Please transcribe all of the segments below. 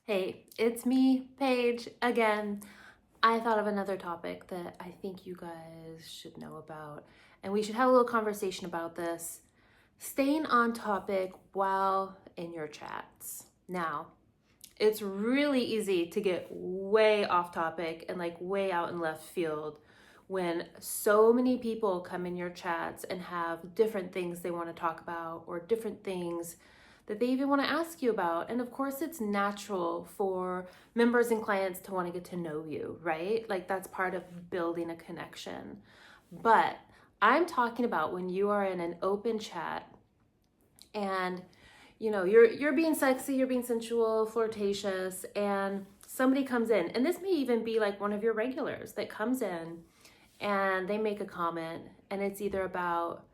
Hey, it's me, Paige, again. I thought of another topic that I think you guys should know about, and we should have a little conversation about this. Staying on topic while in your chats. Now, it's really easy to get way off topic and like way out in left field when so many people come in your chats and have different things they want to talk about or different things that they even want to ask you about. And of course, it's natural for members and clients to want to get to know you, right? Like that's part of building a connection. But I'm talking about when you are in an open chat and you're being sexy, you're being sensual, flirtatious, and somebody comes in, and this may even be like one of your regulars that comes in and they make a comment, and it's either about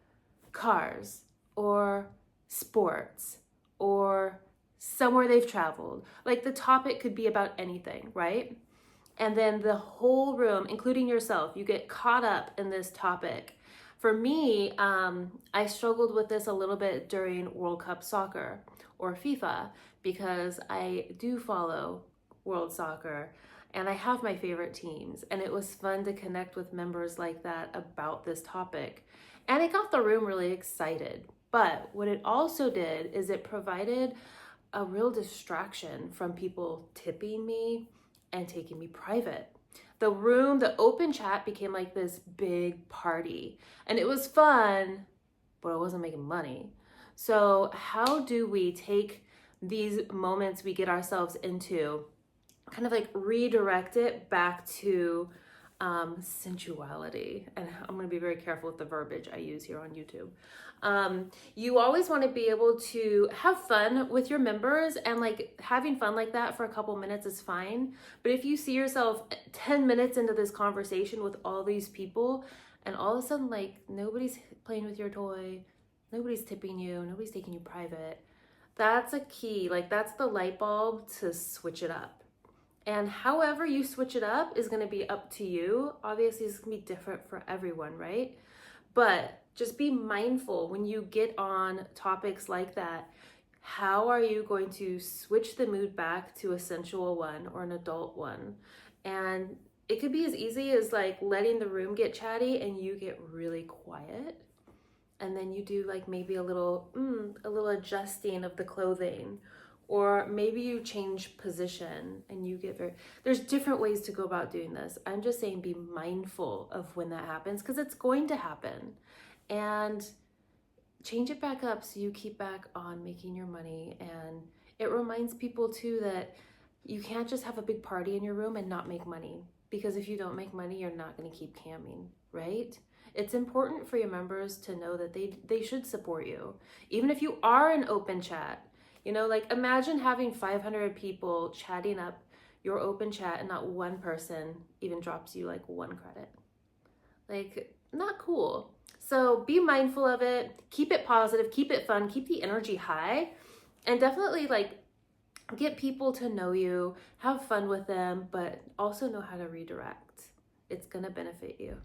cars or sports or somewhere they've traveled. Like the topic could be about anything, right? And then the whole room, including yourself, you get caught up in this topic. For me, I struggled with this a little bit during World Cup soccer or FIFA because I do follow World Soccer and I have my favorite teams. And it was fun to connect with members like that about this topic. And it got the room really excited. But what it also did is it provided a real distraction from people tipping me and taking me private. The open chat became like this big party and it was fun, but I wasn't making money. So how do we take these moments we get ourselves into, kind of like redirect it back to sensuality? And I'm going to be very careful with the verbiage I use here on YouTube. You always want to be able to have fun with your members, and like having fun like that for a couple minutes is fine. But if you see yourself 10 minutes into this conversation with all these people and all of a sudden like nobody's playing with your toy, nobody's tipping you, nobody's taking you private, that's a key. Like that's the light bulb to switch it up. And however you switch it up is going to be up to you. Obviously, it's going to be different for everyone, right? But just be mindful when you get on topics like that. How are you going to switch the mood back to a sensual one or an adult one? And it could be as easy as like letting the room get chatty and you get really quiet. And then you do like maybe a little adjusting of the clothing, or maybe you change position and you get there's different ways to go about doing this. I'm just saying be mindful of when that happens because it's going to happen, and change it back up so you keep back on making your money. And it reminds people too that you can't just have a big party in your room and not make money, because if you don't make money, you're not going to keep camming, right? It's important for your members to know that they should support you, even if you are an open chat. Like imagine having 500 people chatting up your open chat and not one person even drops you like one credit. Like, not cool. So be mindful of it, keep it positive, keep it fun, keep the energy high, and definitely like get people to know you, have fun with them, but also know how to redirect. It's gonna benefit you.